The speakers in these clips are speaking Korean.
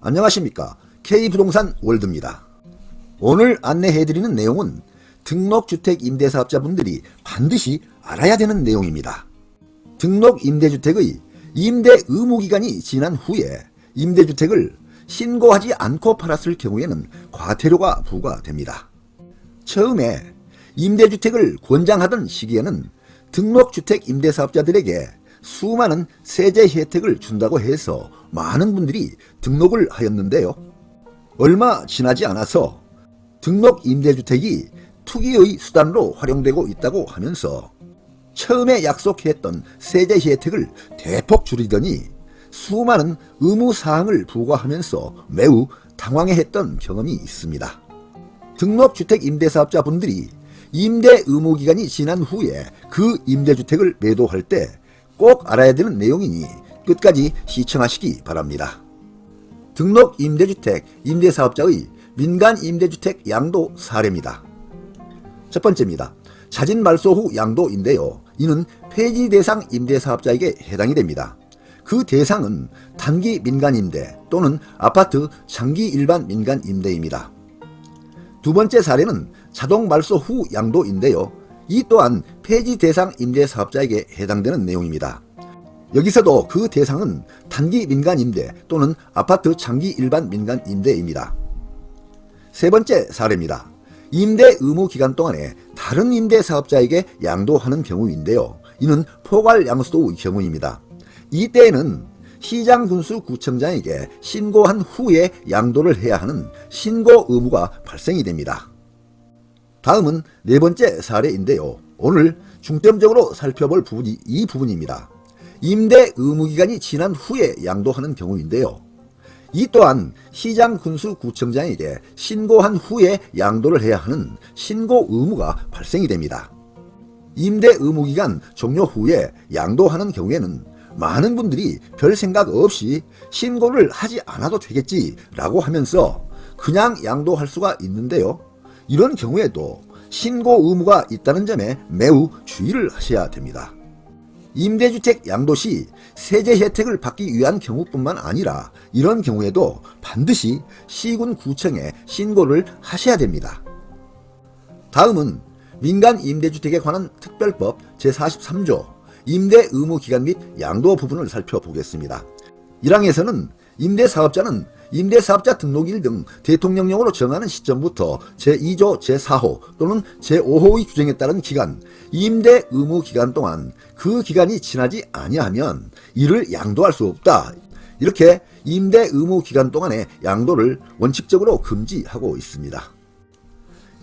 안녕하십니까. K부동산 월드입니다. 오늘 안내해드리는 내용은 등록주택임대사업자분들이 반드시 알아야 되는 내용입니다. 등록임대주택의 임대 의무기간이 지난 후에 임대주택을 신고하지 않고 팔았을 경우에는 과태료가 부과됩니다. 처음에 임대주택을 권장하던 시기에는 등록주택임대사업자들에게 수많은 세제 혜택을 준다고 해서 많은 분들이 등록을 하였는데요. 얼마 지나지 않아서 등록임대주택이 투기의 수단으로 활용되고 있다고 하면서 처음에 약속했던 세제 혜택을 대폭 줄이더니 수많은 의무사항을 부과하면서 매우 당황해했던 경험이 있습니다. 등록주택임대사업자분들이 임대 의무기간이 지난 후에 그 임대주택을 매도할 때 꼭 알아야 되는 내용이니 끝까지 시청하시기 바랍니다. 등록임대주택 임대사업자의 민간임대주택 양도 사례입니다. 첫 번째입니다. 자진 말소 후 양도인데요. 이는 폐지 대상 임대사업자에게 해당이 됩니다. 그 대상은 단기 민간임대 또는 아파트 장기 일반 민간임대입니다. 두 번째 사례는 자동 말소 후 양도인데요. 이 또한 폐지 대상 임대사업자에게 해당되는 내용입니다. 여기서도 그 대상은 단기 민간임대 또는 아파트 장기 일반 민간임대입니다. 세 번째 사례입니다. 임대 의무 기간 동안에 다른 임대사업자에게 양도하는 경우인데요. 이는 포괄 양수도의 경우입니다. 이때에는 시장군수구청장에게 신고한 후에 양도를 해야 하는 신고 의무가 발생이 됩니다. 다음은 네 번째 사례인데요. 오늘 중점적으로 살펴볼 부분이 이 부분입니다. 임대 의무기간이 지난 후에 양도하는 경우인데요. 이 또한 시장군수구청장에게 신고한 후에 양도를 해야 하는 신고 의무가 발생이 됩니다. 임대 의무기간 종료 후에 양도하는 경우에는 많은 분들이 별 생각 없이 신고를 하지 않아도 되겠지라고 하면서 그냥 양도할 수가 있는데요. 이런 경우에도 신고 의무가 있다는 점에 매우 주의를 하셔야 됩니다. 임대주택 양도 시 세제 혜택을 받기 위한 경우뿐만 아니라 이런 경우에도 반드시 시군구청에 신고를 하셔야 됩니다. 다음은 민간임대주택에 관한 특별법 제43조 임대 의무 기간 및 양도 부분을 살펴보겠습니다. 1항에서는 임대사업자는 임대사업자 등록일 등 대통령령으로 정하는 시점부터 제2조 제4호 또는 제5호의 규정에 따른 기간, 임대 의무 기간 동안 그 기간이 지나지 아니하면 이를 양도할 수 없다. 이렇게 임대 의무 기간 동안의 양도를 원칙적으로 금지하고 있습니다.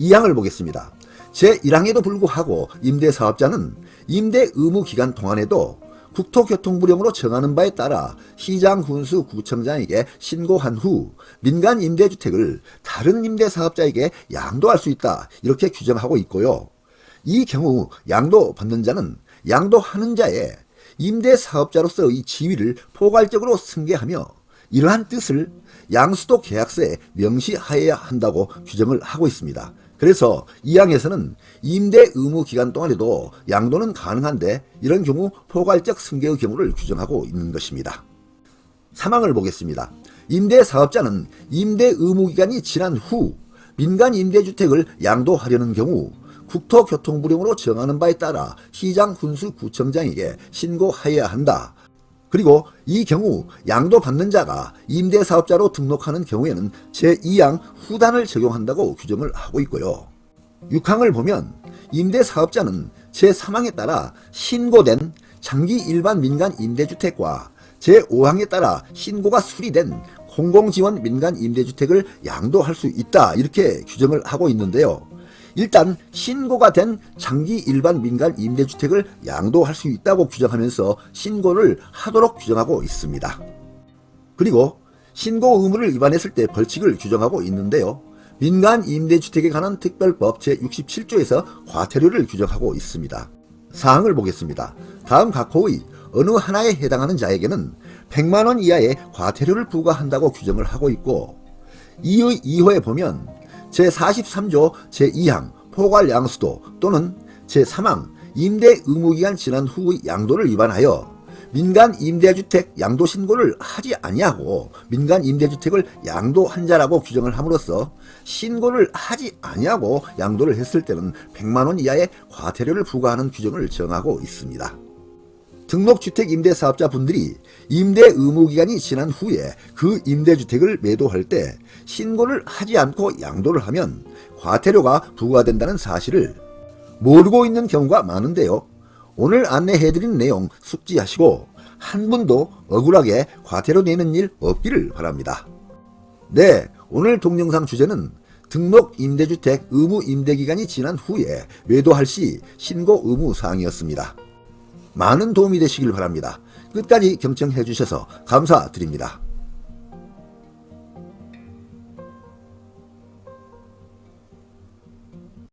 2항을 보겠습니다. 제1항에도 불구하고 임대사업자는 임대 의무 기간 동안에도 국토교통부령으로 정하는 바에 따라 시장군수구청장에게 신고한 후 민간 임대주택을 다른 임대사업자에게 양도할 수 있다. 이렇게 규정하고 있고요. 이 경우 양도받는 자는 양도하는 자의 임대사업자로서의 지위를 포괄적으로 승계하며 이러한 뜻을 양수도 계약서에 명시하여야 한다고 규정을 하고 있습니다. 그래서 이 항에서는 임대 의무 기간 동안에도 양도는 가능한데 이런 경우 포괄적 승계의 경우를 규정하고 있는 것입니다. 3항을 보겠습니다. 임대사업자는 임대 의무 기간이 지난 후 민간 임대주택을 양도하려는 경우 국토교통부령으로 정하는 바에 따라 시장군수구청장에게 신고하여야 한다. 그리고 이 경우 양도받는 자가 임대사업자로 등록하는 경우에는 제2항 후단을 적용한다고 규정을 하고 있고요. 6항을 보면 임대사업자는 제3항에 따라 신고된 장기 일반 민간 임대주택과 제5항에 따라 신고가 수리된 공공지원 민간 임대주택을 양도할 수 있다. 이렇게 규정을 하고 있는데요. 일단 신고가 된 장기 일반 민간 임대주택을 양도할 수 있다고 규정하면서 신고를 하도록 규정하고 있습니다. 그리고 신고 의무를 위반했을 때 벌칙을 규정하고 있는데요. 민간 임대주택에 관한 특별법 제67조에서 과태료를 규정하고 있습니다. 사항을 보겠습니다. 다음 각 호의 어느 하나에 해당하는 자에게는 100만 원 이하의 과태료를 부과한다고 규정을 하고 있고 이의 2호에 보면 제43조 제2항 포괄 양수도 또는 제3항 임대 의무기간 지난 후의 양도를 위반하여 민간 임대주택 양도 신고를 하지 아니하고 민간 임대주택을 양도한 자라고 규정을 함으로써 신고를 하지 아니하고 양도를 했을 때는 100만 원 이하의 과태료를 부과하는 규정을 정하고 있습니다. 등록주택 임대사업자분들이 임대 의무기간이 지난 후에 그 임대주택을 매도할 때 신고를 하지 않고 양도를 하면 과태료가 부과된다는 사실을 모르고 있는 경우가 많은데요. 오늘 안내해드린 내용 숙지하시고 한 분도 억울하게 과태료 내는 일 없기를 바랍니다. 네, 오늘 동영상 주제는 등록 임대주택 의무 임대기간이 지난 후에 매도할 시 신고 의무 사항이었습니다. 많은 도움이 되시길 바랍니다. 끝까지 경청해 주셔서 감사드립니다.